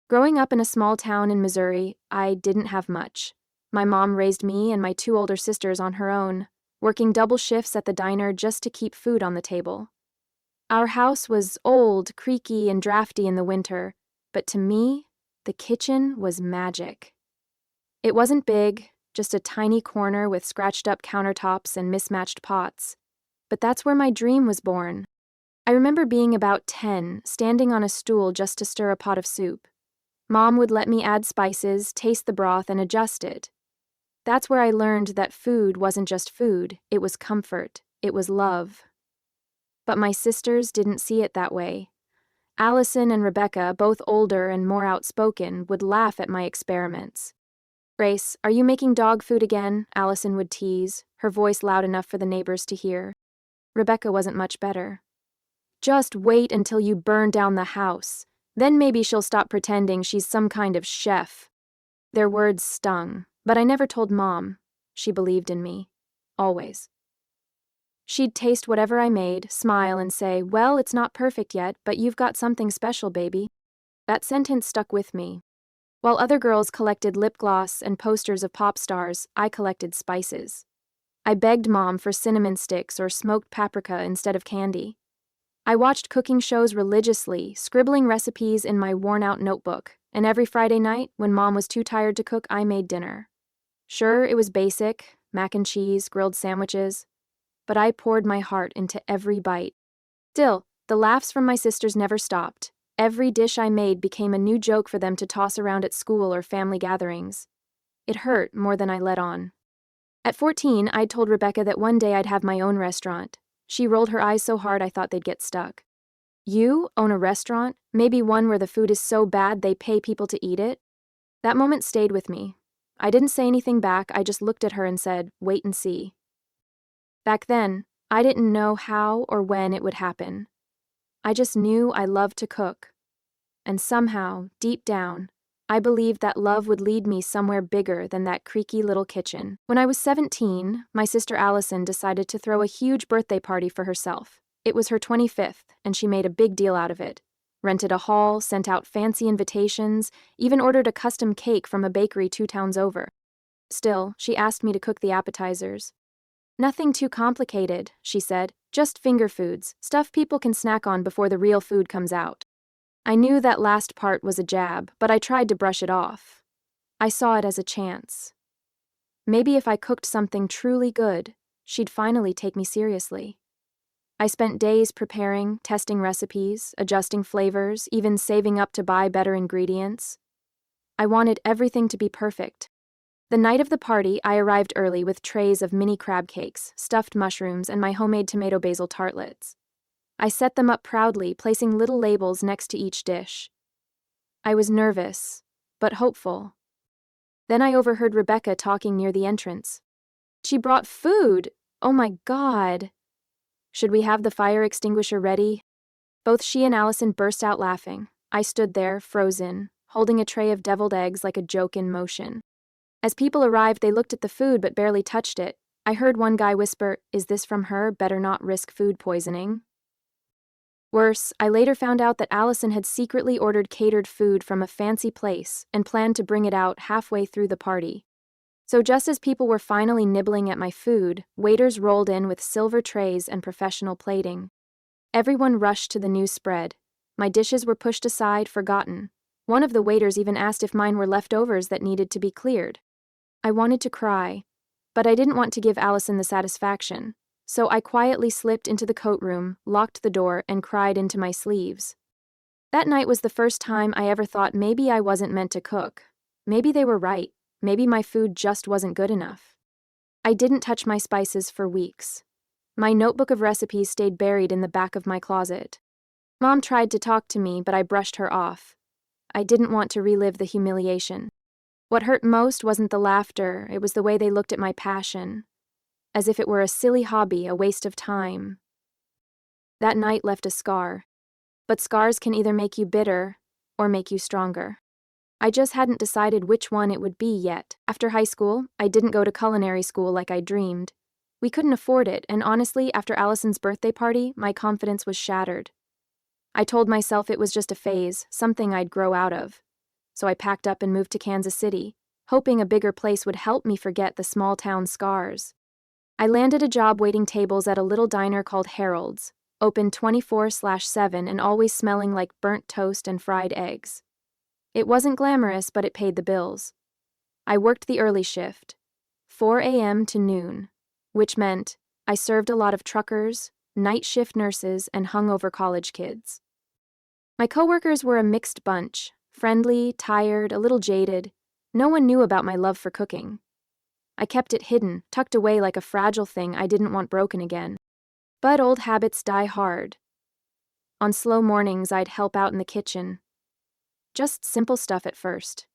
Growing up in a small town in Missouri, I didn't have much. My mom raised me and my two older sisters on her own, working double shifts at the diner just to keep food on the table. Our house was old, creaky, and drafty in the winter, but to me, the kitchen was magic. It wasn't big, just a tiny corner with scratched-up countertops and mismatched pots. But that's where my dream was born. I remember being about 10, standing on a stool just to stir a pot of soup. Mom would let me add spices, taste the broth, and adjust it. That's where I learned that food wasn't just food, it was comfort, it was love. But my sisters didn't see it that way. Allison and Rebecca, both older and more outspoken, would laugh at my experiments. "Grace, are you making dog food again?" Allison would tease, her voice loud enough for the neighbors to hear. Rebecca wasn't much better. "Just wait until you burn down the house. Then maybe she'll stop pretending she's some kind of chef." Their words stung, but I never told Mom. She believed in me. Always. She'd taste whatever I made, smile, and say, "Well, it's not perfect yet, but you've got something special, baby." That sentence stuck with me. While other girls collected lip gloss and posters of pop stars, I collected spices. I begged Mom for cinnamon sticks or smoked paprika instead of candy. I watched cooking shows religiously, scribbling recipes in my worn-out notebook, and every Friday night, when Mom was too tired to cook, I made dinner. Sure, it was basic, mac and cheese, grilled sandwiches, but I poured my heart into every bite. Still, the laughs from my sisters never stopped. Every dish I made became a new joke for them to toss around at school or family gatherings. It hurt more than I let on. At 14, I'd told Rebecca that one day I'd have my own restaurant. She rolled her eyes so hard I thought they'd get stuck. "You own a restaurant? Maybe one where the food is so bad they pay people to eat it?" That moment stayed with me. I didn't say anything back, I just looked at her and said, "Wait and see." Back then, I didn't know how or when it would happen. I just knew I loved to cook. And somehow, deep down, I believed that love would lead me somewhere bigger than that creaky little kitchen. When I was 17, my sister Allison decided to throw a huge birthday party for herself. It was her 25th, and she made a big deal out of it. Rented a hall, sent out fancy invitations, even ordered a custom cake from a bakery 2 towns over. Still, she asked me to cook the appetizers. "Nothing too complicated," she said. "Just finger foods, stuff people can snack on before the real food comes out." I knew that last part was a jab, but I tried to brush it off. I saw it as a chance. Maybe if I cooked something truly good, she'd finally take me seriously. I spent days preparing, testing recipes, adjusting flavors, even saving up to buy better ingredients. I wanted everything to be perfect. The night of the party, I arrived early with trays of mini crab cakes, stuffed mushrooms, and my homemade tomato basil tartlets. I set them up proudly, placing little labels next to each dish. I was nervous, but hopeful. Then I overheard Rebecca talking near the entrance. "She brought food! Oh my God!" "Should we have the fire extinguisher ready?" Both she and Allison burst out laughing. I stood there, frozen, holding a tray of deviled eggs like a joke in motion. As people arrived, they looked at the food but barely touched it. I heard one guy whisper, "Is this from her? Better not risk food poisoning." Worse, I later found out that Allison had secretly ordered catered food from a fancy place and planned to bring it out halfway through the party. So just as people were finally nibbling at my food, waiters rolled in with silver trays and professional plating. Everyone rushed to the new spread. My dishes were pushed aside, forgotten. One of the waiters even asked if mine were leftovers that needed to be cleared. I wanted to cry, but I didn't want to give Allison the satisfaction. So I quietly slipped into the coat room, locked the door, and cried into my sleeves. That night was the first time I ever thought maybe I wasn't meant to cook. Maybe they were right. Maybe my food just wasn't good enough. I didn't touch my spices for weeks. My notebook of recipes stayed buried in the back of my closet. Mom tried to talk to me, but I brushed her off. I didn't want to relive the humiliation. What hurt most wasn't the laughter, it was the way they looked at my passion. As if it were a silly hobby, a waste of time. That night left a scar. But scars can either make you bitter or make you stronger. I just hadn't decided which one it would be yet. After high school, I didn't go to culinary school like I dreamed. We couldn't afford it, and honestly, after Allison's birthday party, my confidence was shattered. I told myself it was just a phase, something I'd grow out of. so I packed up and moved to Kansas City, hoping a bigger place would help me forget the small town scars. I landed a job waiting tables at a little diner called Harold's, open 24/7 and always smelling like burnt toast and fried eggs. It wasn't glamorous, but it paid the bills. I worked the early shift, 4 a.m. to noon, which meant I served a lot of truckers, night shift nurses, and hungover college kids. My coworkers were a mixed bunch, friendly, tired, a little jaded. No one knew about my love for cooking. I kept it hidden, tucked away like a fragile thing I didn't want broken again. But old habits die hard. On slow mornings, I'd help out in the kitchen. Just simple stuff at first.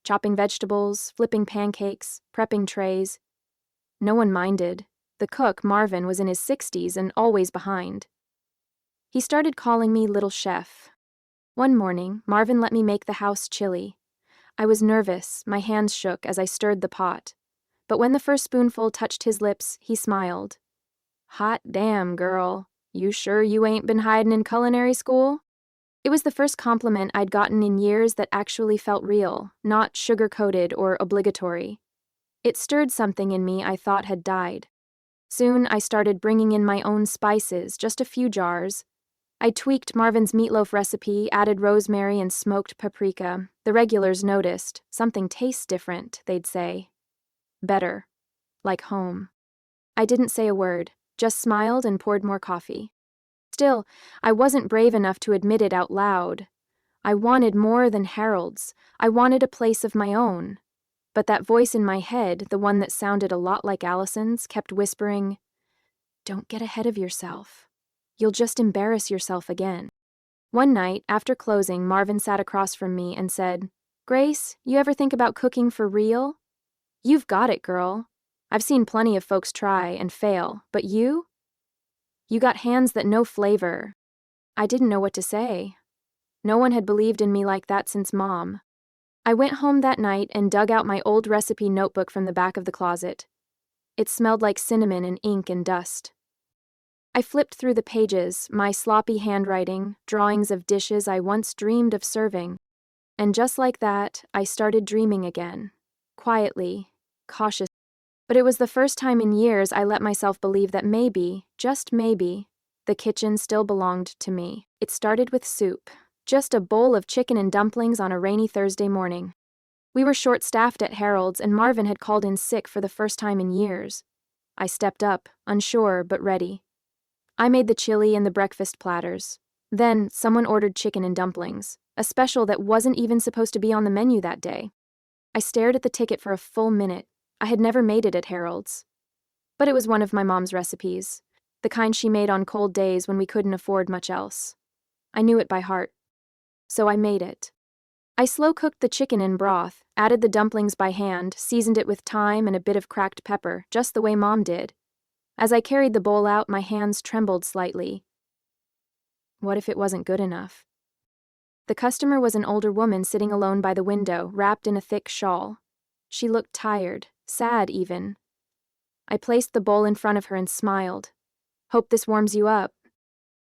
Chopping vegetables, flipping pancakes, prepping trays. No one minded. The cook, Marvin, was in his 60s and always behind. He started calling me Little Chef. One morning, Marvin let me make the house chili. I was nervous, my hands shook as I stirred the pot. But when the first spoonful touched his lips, he smiled. "Hot damn, girl. You sure you ain't been hiding in culinary school?" It was the first compliment I'd gotten in years that actually felt real, not sugar-coated or obligatory. It stirred something in me I thought had died. Soon, I started bringing in my own spices, just a few jars. I tweaked Marvin's meatloaf recipe, added rosemary and smoked paprika. The regulars noticed. Something tastes different, they'd say. Better. Like home. I didn't say a word, just smiled and poured more coffee. Still, I wasn't brave enough to admit it out loud. I wanted more than Harold's. I wanted a place of my own. But that voice in my head, the one that sounded a lot like Allison's, kept whispering, "Don't get ahead of yourself. You'll just embarrass yourself again." One night, after closing, Marvin sat across from me and said, "Grace, you ever think about cooking for real? You've got it, girl. I've seen plenty of folks try and fail, but you? You got hands that know flavor." I didn't know what to say. No one had believed in me like that since Mom. I went home that night and dug out my old recipe notebook from the back of the closet. It smelled like cinnamon and ink and dust. I flipped through the pages, my sloppy handwriting, drawings of dishes I once dreamed of serving. And just like that, I started dreaming again. Quietly, cautiously. But it was the first time in years I let myself believe that maybe, just maybe, the kitchen still belonged to me. It started with soup. Just a bowl of chicken and dumplings on a rainy Thursday morning. We were short-staffed at Harold's and Marvin had called in sick for the first time in years. I stepped up, unsure but ready. I made the chili and the breakfast platters. Then, someone ordered chicken and dumplings, a special that wasn't even supposed to be on the menu that day. I stared at the ticket for a full minute. I had never made it at Harold's. But it was one of my mom's recipes, the kind she made on cold days when we couldn't afford much else. I knew it by heart. So I made it. I slow-cooked the chicken in broth, added the dumplings by hand, seasoned it with thyme and a bit of cracked pepper, just the way Mom did. As I carried the bowl out, my hands trembled slightly. What if it wasn't good enough? The customer was an older woman sitting alone by the window, wrapped in a thick shawl. She looked tired, sad even. I placed the bowl in front of her and smiled. "Hope this warms you up."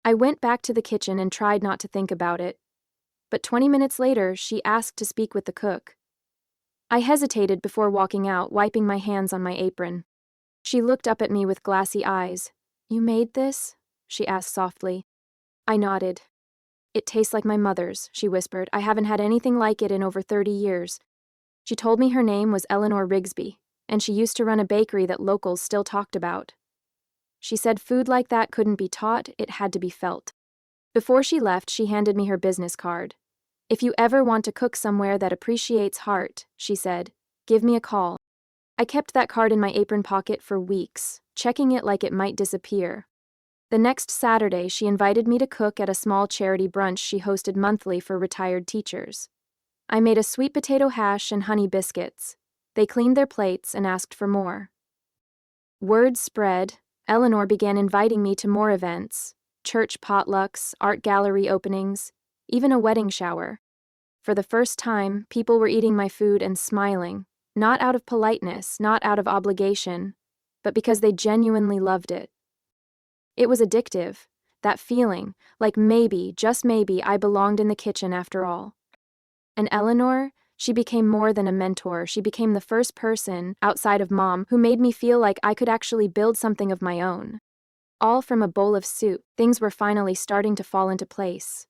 I went back to the kitchen and tried not to think about it. But 20 minutes later, she asked to speak with the cook. I hesitated before walking out, wiping my hands on my apron. She looked up at me with glassy eyes. "You made this?" she asked softly. I nodded. "It tastes like my mother's," she whispered. "I haven't had anything like it in over 30 years. She told me her name was Eleanor Rigsby, and she used to run a bakery that locals still talked about. She said food like that couldn't be taught, it had to be felt." Before she left, she handed me her business card. "If you ever want to cook somewhere that appreciates heart," she said, "give me a call." I kept that card in my apron pocket for weeks, checking it like it might disappear. The next Saturday, she invited me to cook at a small charity brunch she hosted monthly for retired teachers. I made a sweet potato hash and honey biscuits. They cleaned their plates and asked for more. Word spread. Eleanor began inviting me to more events. Church potlucks, art gallery openings, even a wedding shower. For the first time, people were eating my food and smiling, not out of politeness, not out of obligation, but because they genuinely loved it. It was addictive, that feeling, like maybe, just maybe, I belonged in the kitchen after all. And Eleanor, she became more than a mentor. She became the first person, outside of Mom, who made me feel like I could actually build something of my own. All from a bowl of soup. Things were finally starting to fall into place.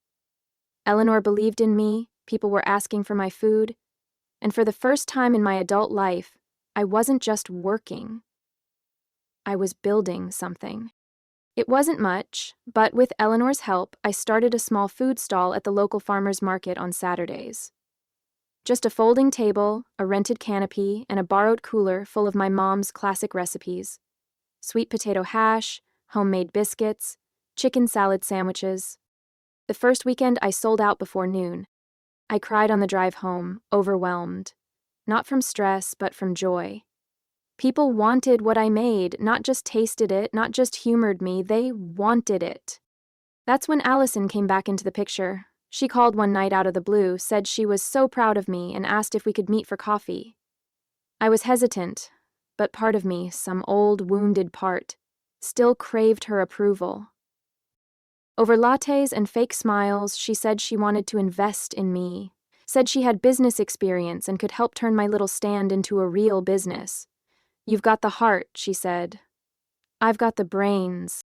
Eleanor believed in me, people were asking for my food, and for the first time in my adult life, I wasn't just working. I was building something. It wasn't much, but with Eleanor's help, I started a small food stall at the local farmers market on Saturdays. Just a folding table, a rented canopy, and a borrowed cooler full of my mom's classic recipes. Sweet potato hash, homemade biscuits, chicken salad sandwiches. The first weekend I sold out before noon. I cried on the drive home, overwhelmed. Not from stress, but from joy. People wanted what I made, not just tasted it, not just humored me, they wanted it. That's when Allison came back into the picture. She called one night out of the blue, said she was so proud of me, and asked if we could meet for coffee. I was hesitant, but part of me, some old, wounded part, still craved her approval. Over lattes and fake smiles, she said she wanted to invest in me, said she had business experience and could help turn my little stand into a real business. "You've got the heart," she said. "I've got the brains."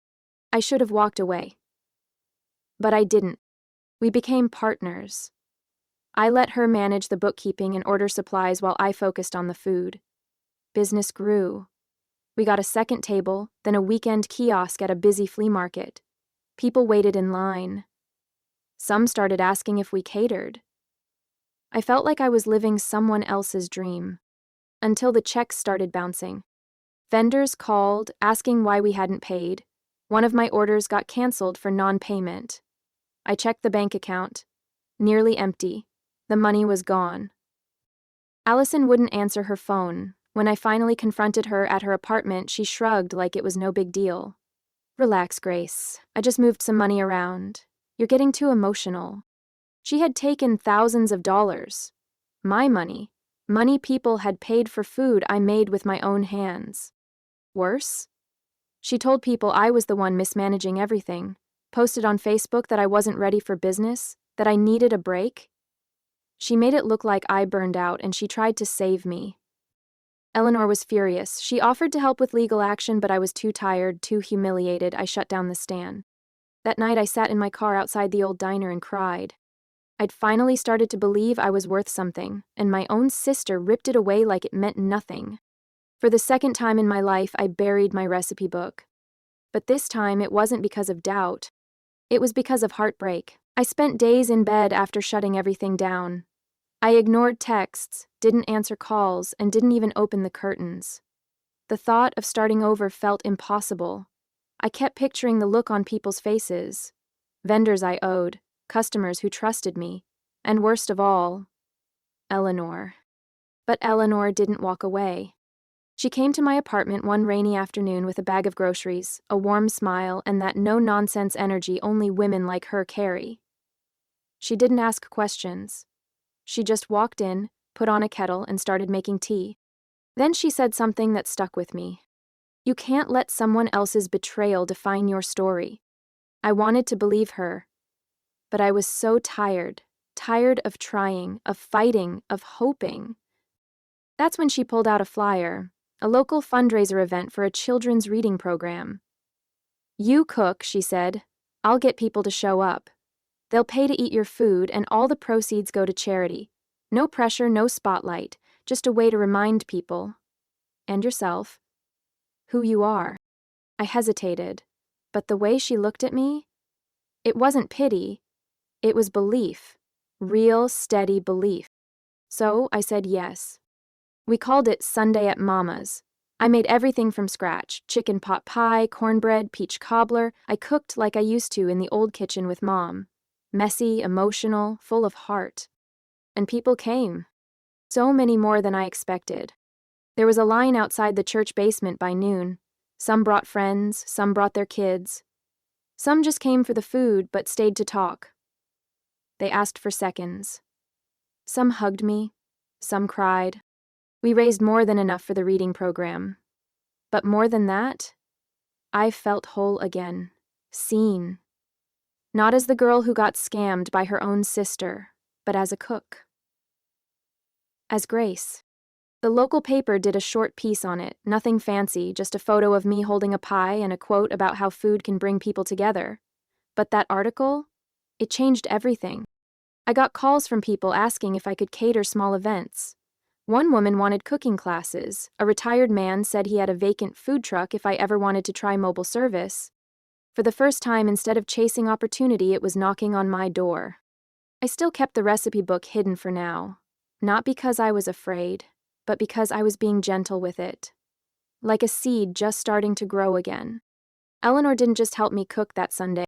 I should have walked away. But I didn't. We became partners. I let her manage the bookkeeping and order supplies while I focused on the food. Business grew. We got a second table, then a weekend kiosk at a busy flea market. People waited in line. Some started asking if we catered. I felt like I was living someone else's dream. Until the checks started bouncing. Vendors called, asking why we hadn't paid. One of my orders got canceled for non-payment. I checked the bank account. Nearly empty. The money was gone. Allison wouldn't answer her phone. When I finally confronted her at her apartment, she shrugged like it was no big deal. "Relax, Grace. I just moved some money around. You're getting too emotional." She had taken thousands of dollars. My money. Money people had paid for food I made with my own hands. Worse? She told people I was the one mismanaging everything, posted on Facebook that I wasn't ready for business, that I needed a break. She made it look like I burned out and she tried to save me. Eleanor was furious. She offered to help with legal action, but I was too tired, too humiliated. I shut down the stand. That night I sat in my car outside the old diner and cried. I'd finally started to believe I was worth something, and my own sister ripped it away like it meant nothing. For the second time in my life, I buried my recipe book. But this time, it wasn't because of doubt. It was because of heartbreak. I spent days in bed after shutting everything down. I ignored texts, didn't answer calls, and didn't even open the curtains. The thought of starting over felt impossible. I kept picturing the look on people's faces. Vendors I owed, customers who trusted me, and worst of all, Eleanor. But Eleanor didn't walk away. She came to my apartment one rainy afternoon with a bag of groceries, a warm smile, and that no-nonsense energy only women like her carry. She didn't ask questions. She just walked in, put on a kettle, and started making tea. Then she said something that stuck with me. "You can't let someone else's betrayal define your story." I wanted to believe her. But I was so tired of trying, of fighting, of hoping. That's when she pulled out a flyer, a local fundraiser event for a children's reading program. "You cook," she said. "I'll get people to show up. They'll pay to eat your food, and all the proceeds go to charity. No pressure, no spotlight, just a way to remind people, and yourself, who you are." I hesitated, but the way she looked at me, it wasn't pity. It was belief, real, steady belief. So I said yes. We called it Sunday at Mama's. I made everything from scratch: chicken pot pie, cornbread, peach cobbler. I cooked like I used to in the old kitchen with Mom. Messy, emotional, full of heart. And people came. So many more than I expected. There was a line outside the church basement by noon. Some brought friends, some brought their kids. Some just came for the food but stayed to talk. They asked for seconds. Some hugged me, some cried. We raised more than enough for the reading program. But more than that, I felt whole again, seen. Not as the girl who got scammed by her own sister, but as a cook. as Grace. The local paper did a short piece on it, nothing fancy, just a photo of me holding a pie and a quote about how food can bring people together. But that article? It changed everything. I got calls from people asking if I could cater small events. One woman wanted cooking classes. A retired man said he had a vacant food truck if I ever wanted to try mobile service. For the first time, instead of chasing opportunity, it was knocking on my door. I still kept the recipe book hidden for now. Not because I was afraid, but because I was being gentle with it. Like a seed just starting to grow again. Eleanor didn't just help me cook that Sunday.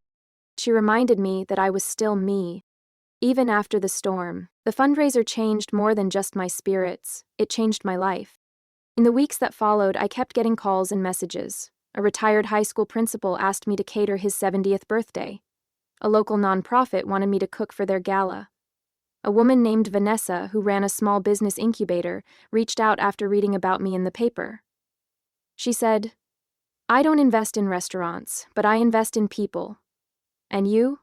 She reminded me that I was still me. Even after the storm, the fundraiser changed more than just my spirits. It changed my life. In the weeks that followed, I kept getting calls and messages. A retired high school principal asked me to cater his 70th birthday. A local nonprofit wanted me to cook for their gala. A woman named Vanessa, who ran a small business incubator, reached out after reading about me in the paper. She said, "I don't invest in restaurants, but I invest in people. And you?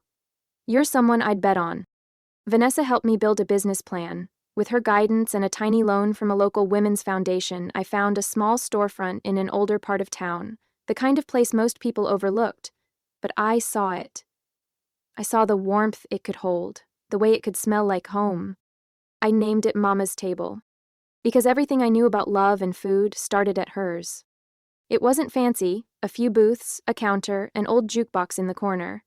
You're someone I'd bet on." Vanessa helped me build a business plan. With her guidance and a tiny loan from a local women's foundation, I found a small storefront in an older part of town, the kind of place most people overlooked. But I saw it. I saw the warmth it could hold, the way it could smell like home. I named it Mama's Table, because everything I knew about love and food started at hers. It wasn't fancy, a few booths, a counter, an old jukebox in the corner.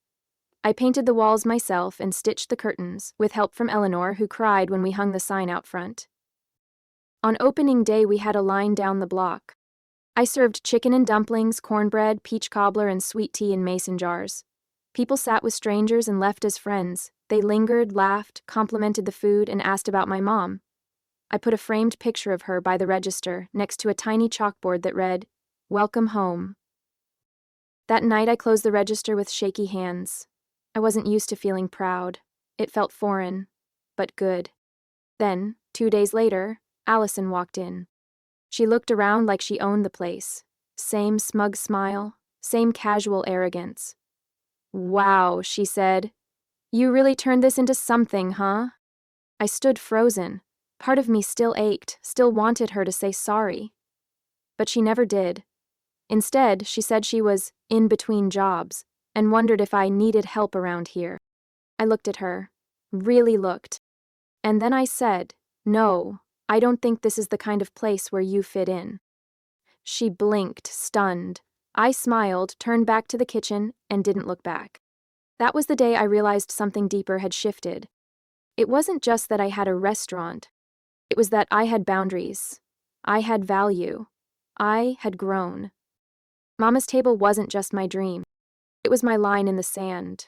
I painted the walls myself and stitched the curtains, with help from Eleanor, who cried when we hung the sign out front. On opening day, we had a line down the block. I served chicken and dumplings, cornbread, peach cobbler, and sweet tea in mason jars. People sat with strangers and left as friends. They lingered, laughed, complimented the food, and asked about my mom. I put a framed picture of her by the register, next to a tiny chalkboard that read, "Welcome home." That night, I closed the register with shaky hands. I wasn't used to feeling proud. It felt foreign, but good. Then, 2 days later, Allison walked in. She looked around like she owned the place. Same smug smile, same casual arrogance. "Wow," she said. "You really turned this into something, huh?" I stood frozen. Part of me still ached, still wanted her to say sorry. But she never did. Instead, she said she was in between jobs, and wondered if I needed help around here. I looked at her, really looked. And then I said, "No, I don't think this is the kind of place where you fit in." She blinked, stunned. I smiled, turned back to the kitchen, and didn't look back. That was the day I realized something deeper had shifted. It wasn't just that I had a restaurant. It was that I had boundaries. I had value. I had grown. Mama's Table wasn't just my dream. It was my line in the sand.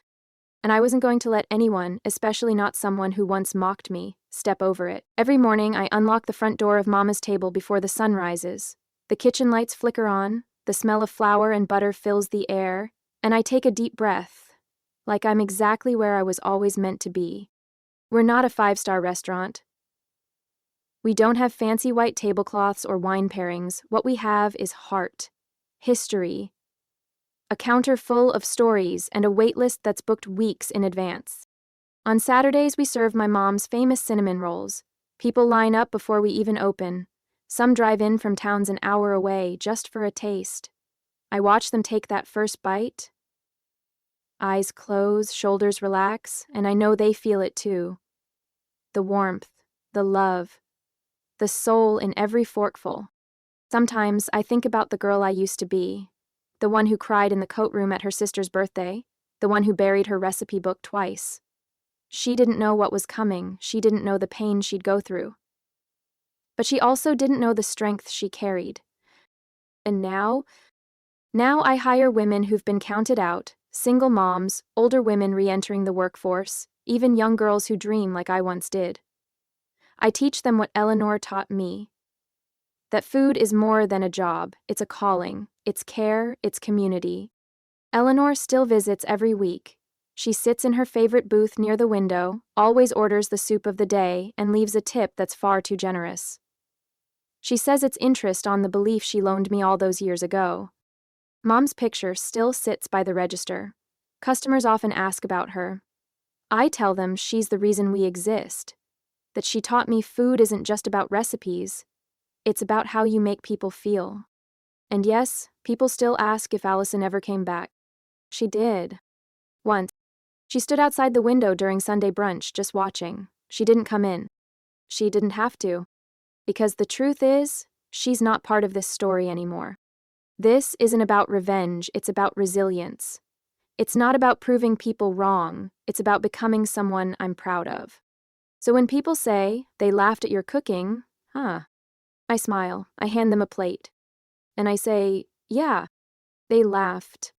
And I wasn't going to let anyone, especially not someone who once mocked me, step over it. Every morning, I unlock the front door of Mama's Table before the sun rises. The kitchen lights flicker on, the smell of flour and butter fills the air, and I take a deep breath, like I'm exactly where I was always meant to be. We're not a 5-star restaurant. We don't have fancy white tablecloths or wine pairings. What we have is heart, history, a counter full of stories, and a waitlist that's booked weeks in advance. On Saturdays, we serve my mom's famous cinnamon rolls. People line up before we even open. Some drive in from towns an hour away just for a taste. I watch them take that first bite. Eyes close, shoulders relax, and I know they feel it too. The warmth, the love, the soul in every forkful. Sometimes I think about the girl I used to be. The one who cried in the coat room at her sister's birthday, the one who buried her recipe book twice. She didn't know what was coming, she didn't know the pain she'd go through. But she also didn't know the strength she carried. And now I hire women who've been counted out, single moms, older women re-entering the workforce, even young girls who dream like I once did. I teach them what Eleanor taught me. That food is more than a job, it's a calling, it's care, it's community. Eleanor still visits every week. She sits in her favorite booth near the window, always orders the soup of the day, and leaves a tip that's far too generous. She says it's interest on the belief she loaned me all those years ago. Mom's picture still sits by the register. Customers often ask about her. I tell them she's the reason we exist. that she taught me food isn't just about recipes, it's about how you make people feel. And yes, people still ask if Allison ever came back. She did. Once. She stood outside the window during Sunday brunch, just watching. She didn't come in. She didn't have to. Because the truth is, she's not part of this story anymore. This isn't about revenge, it's about resilience. It's not about proving people wrong, it's about becoming someone I'm proud of. So when people say they laughed at your cooking, I smile, I hand them a plate. And I say, yeah, they laughed.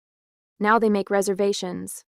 Now they make reservations.